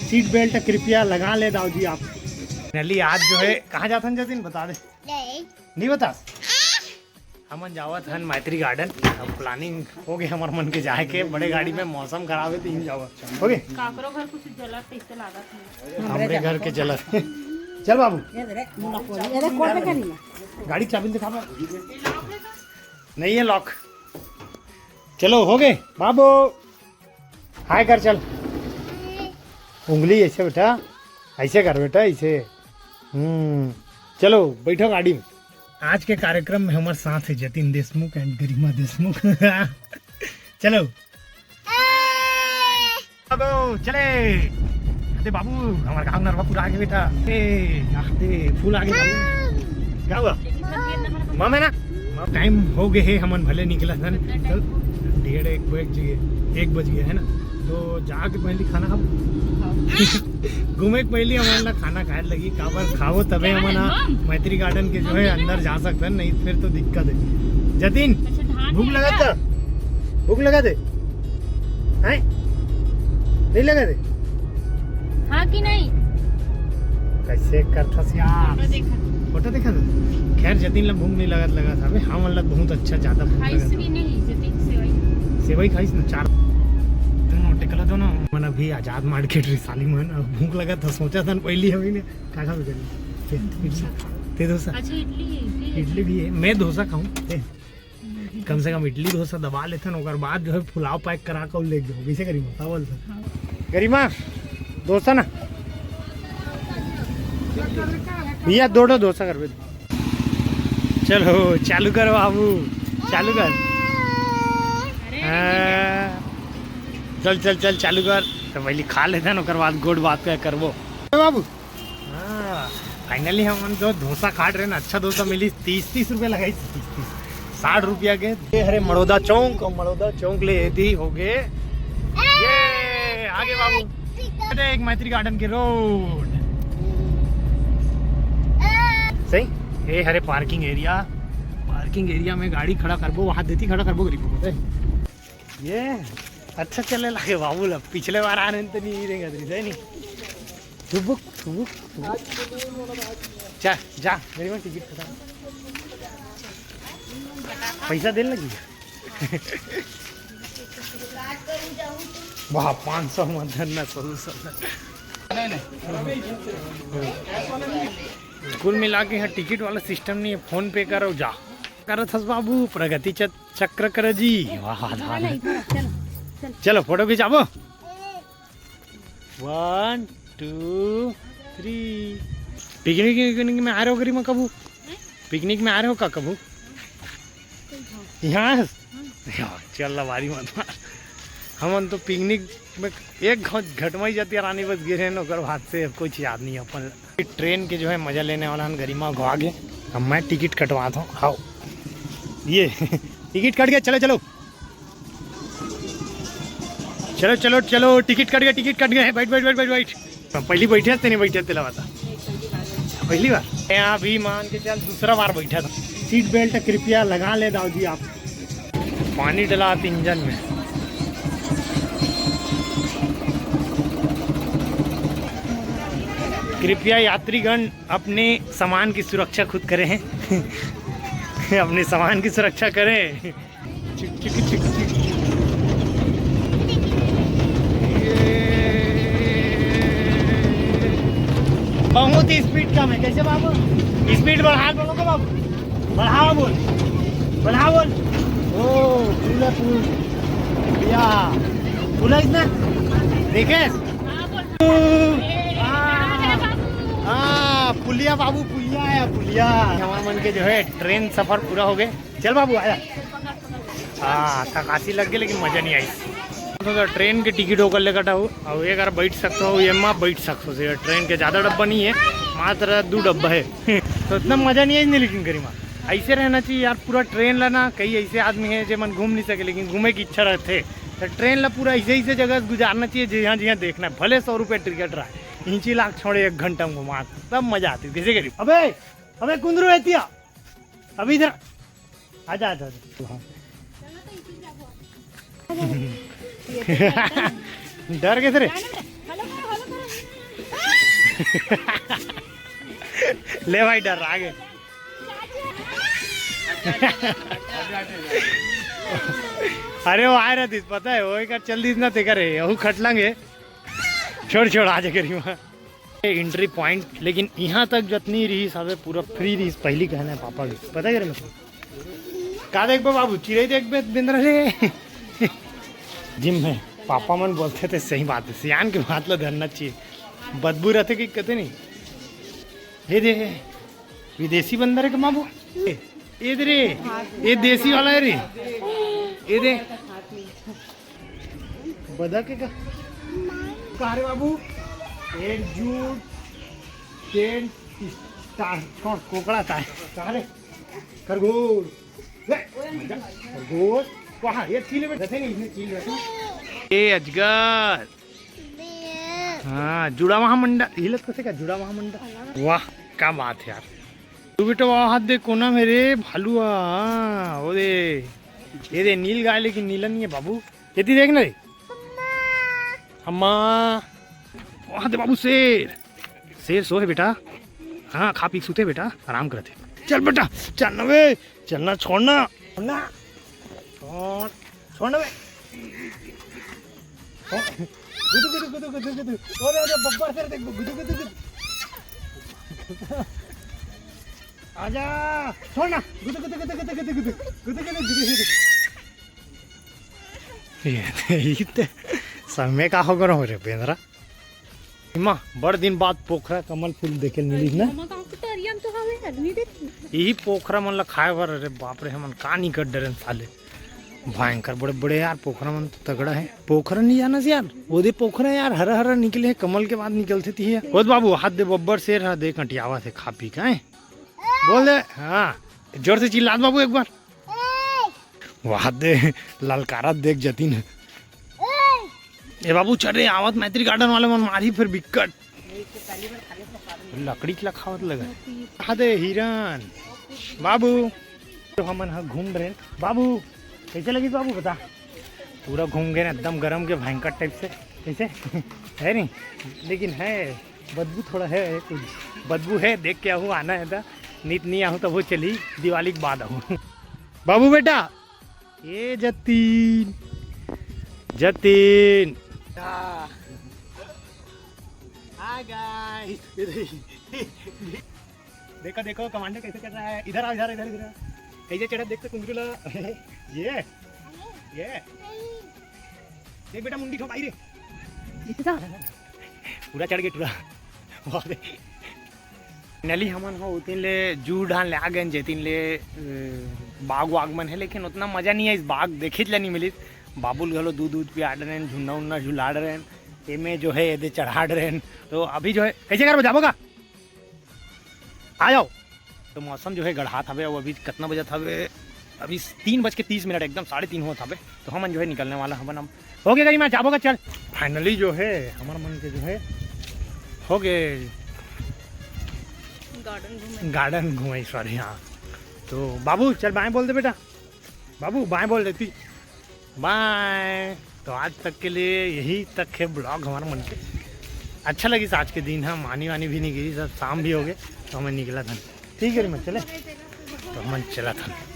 Seat belt कृपया लगा ले दाऊ जी आप। नली आज जो है कहाँ जाता है जतिन बता दे। नहीं बता। हम जावत हन मैत्री गार्डन। अब प्लानिंग हो गई हमारे मन के जाए के बड़े गाड़ी में मौसम खराब है तो ही जावत हो गए। काकरो घर कुछ जलत इससे लागत हमारे घर के चलत। चल बाबू गाड़ी चाबी दिखा पा नहीं है लॉक। चलो हो गए बाबू हाय कर चल। उंगली ऐसे बेटा ऐसे कर बेटा ऐसे। चलो बैठो गाड़ी में। आज के कार्यक्रम में हमारे साथ है जतिन देशमुख एंड गरिमा देशमुख। चलो बाबू चले। अरे बाबू हमारे गाँव नरवा पूरा आगे बेटा। फूल आगे क्या हुआ मामे ना टाइम हो गए है हमन भले निकला था। चल 1:30 बज गए है ना तो जाके पहले खाना खाओ। घूमे के पहले हमारा खाना खाए लगी काबर खाओ तबे हमारा मैत्री गार्डन के जो है अंदर जा सकते हैं नहीं फिर तो दिक्कत है। जतिन भूख लगा था भूख लगा दे हैं नहीं लगा दे हाँ कि नहीं कैसे करता यार फोटो देखा था। खैर जतिन ला भूख नहीं लगा था हाँ मतलब बहुत अच्छा ज्यादा भूख लगा सेवई खाई ना 4 टिकला तो ना मन अभी आजाद मार्केट रिसाली मन भूख लगा था सोचा था पहली हमें ने क्या खा ते डोसा। अच्छा इडली भी है मैं डोसा खाऊं कम से कम इडली डोसा दबा लेते ना और बाद जो है पुलाव पैक करा कर ले जाओ कैसे करी बता बोल गरिमा डोसा ना भैया 2 डोसा कर चलो चालू कर बाबू चालू कर। चल चल चल चालू कर तो पहले खा लेते हैं ना बाद गोड बात क्या करबो बाबू। हाँ फाइनली हम जो डोसा काट रहे ना अच्छा डोसा मिली 30 रुपये लगाई 60 रुपया के हरे मड़ौदा चौक और मड़ौदा चौक ले थी हो गए ये आगे बाबू एक मैत्री गार्डन के रोड सही ये हरे पार्किंग एरिया में गाड़ी खड़ा करबो वहाँ देती खड़ा करबो गरीबों को ये अच्छा चले लगे बाबू लब पिछले बार आने तो नहीं रहेगा नहीं सुबुक जा जा मेरे में टिकट खत्म पैसा देने लगी वाह 500 मंदर ना 100 कुल मिला के यहाँ टिकट वाला सिस्टम नहीं है फोन पे करो जा करो थस बाबू प्रगति चक्र कर जी वाह चलो फोटो खिंचाबो 1 2 3 पिकनिक में आ रहे हो गरिमा कबू पिकनिक में आ रहे हो का कबू यहाँ चल बारी मत हम तो पिकनिक में एक घटमाई जाती रानी बस गिरे न हाथ से कुछ याद नहीं अपन ट्रेन के जो है मजा लेने वाला गरिमा को आगे अब मैं टिकट कटवाता हूँ आओ ये टिकट कट गया चलो चलो चलो चलो चलो टिकट कट गया बैठ पहली बैठे थे नहीं बैठे थे लगा पहली बार यहाँ भी मान के चल दूसरा बार बैठा था। सीट बेल्ट कृपया लगा ले दाऊ जी आप। पानी डला इंजन में कृपया यात्रीगण अपने सामान की सुरक्षा खुद करें अपने सामान की सुरक्षा करें। बहुत ही स्पीड कम है कैसे बाबू स्पीड बढ़ा बोलो का बाबू बढ़ाओ बोल ओ पुल भैया पुल इतना देखे पुलिया बाबू पुलिया हमारे मन के जो है ट्रेन सफर पूरा हो गए। चल बाबू आया थकासी लग गई लेकिन मजा नहीं आई तो ट्रेन के टिकट होकर ले कटा हो और एक बार बैठ सकते हो ये माँ बैठ सकते हो ट्रेन के ज़्यादा डब्बा नहीं है मात्र 2 डब्बा है तो इतना मज़ा नहीं आई नहीं लेकिन गरिमा ऐसे रहना चाहिए यार पूरा ट्रेन लाना कई ऐसे आदमी है जो मन घूम नहीं सके लेकिन घूमे की इच्छा रहते तो ट्रेन ला पूरा ऐसे जगह गुजारना चाहिए जहाँ देखना है भले 100 रुपये टिकट रहा इंची लाख छोड़े 1 घंटा में घुमा तब मजा आती कैसे करी अबे कुंदरू रहती अभी इधर आजा डर गए थे रे। ले भाई डर आगे। अरे वो आए रहती पता है वो एक चल दी ना ते करे वो खट लेंगे छोड़ छोड़ आ जाए वहाँ एंट्री पॉइंट। लेकिन यहाँ तक जितनी रही सब पूरा फ्री रही पहली कहना है पापा की पता है मतलब का देख बाबू चिड़ै देख बिंद्र रे जिम में पापा मन बोलते थे सही बात है सियान के बात ला धरना चाहिए बदबू रहते कि कहते नहीं। ये दे विदेशी बंदर है का बाबू ये दे रे ये देसी वाला है रे ये दे बदक है का रे बाबू एक जूट टेन स्टार छोड़ कोकड़ा था रे खरगोश खरगोश वहाँ ये चील में बैठे नहीं चील बैठे ये अजगर हाँ जुड़ा महामंडल हिलत कैसे का जुड़ा महामंडल वाह क्या बात है यार तू बेटा वहाँ हाथ दे कोना मेरे भालुआ वो दे ये दे नील गाय लेकिन नीला नहीं है बाबू ये देखना रे अम्मा वहाँ दे बाबू शेर शेर सो है बेटा हाँ खा पी सूते बेटा आराम करते चल बेटा चलना वे चलना छोड़ना छोड़ना छोड़ना वे गुदु गुदु गुदु गुदु गुदु ओरे ओरे बब्बर शेर देख गुदु गुदु गुदु आजा छोड़ना गुदु गुदु गुदु गुदु गुदु गुदु गुदु गुदु गुदु ये समय का होगा रे बेंद्रा माँ बड़ दिन बाद पोखरा कमल फूल देखे मिली ना यही पोखरा मन ला खाए बर अरे बाप रे हमन का नहीं कर डरे साले भयंकर बड़े बड़े यार पोखरा मन तगड़ा है पोखरा नहीं जाना से यार वो दे पोखरा यार हरा हरा निकले है कमल के बाद निकलते थी है खुद बाबू हाथ दे बब्बर शेर हा दे कटियावा से खा पी का बोल दे हाँ जोर से चिल्ला बाबू एक बार वहां दे ललकारा देख जतीन ए बाबू चल रे आवत मैत्री गार्डन वाले मन मारी फिर बिकट लकड़ी के खावत लगा हाँ दे हिरन बाबू तो हमन घूम रहे बाबू कैसे लगी बाबू बता पूरा घूम गए एकदम गरम के भयंकर टाइप से कैसे है नहीं लेकिन है बदबू थोड़ा है कुछ बदबू है देख के आहू आना है था नीत नहीं आहू तो वो चली दिवाली के बाद आहू बाबू बेटा ये जतीन जतीन देखो देखो कमांडर कैसे कर रहा है इधर आ इधर इधर इधर कैसे चढ़ा देखते कुंदरूला ये देख बेटा मुंडी ठोकाई रे पूरा चढ़ गए पूरा नली हमन हो उतिन ले जू ढान ले आ गए जेतिन ले बाग वाग मन है लेकिन उतना मजा नहीं है इस बाग देखे नहीं मिली बाबुल घलो दूध दूध पिया रहे हैं झुन्ना उन्ना झुला रहे हैं ये में जो है ये चढ़ा रहे हैं तो अभी जो है कैसे कर बजाबो का आ जाओ तो मौसम जो है गढ़ात हवे और अभी कितना बजा था अभी 3:30 एकदम 3:30 हुआ था तो हम जो है निकलने वाला हम हो गया मैं जाबो का चल फाइनली जो है हमारे मन के जो है हो गए गार्डन घूमे सॉरी हाँ तो बाबू चल बाएं बोल दे बेटा बाबू बाएं बोल देती बाय तो आज तक के लिए यही तक है ब्लॉग हमारा मन के अच्छा लगी आज के दिन हम मानी वानी भी नहीं गई सब शाम भी हो गए तो हमें निकला था ठीक है मैं चले तो हम चला था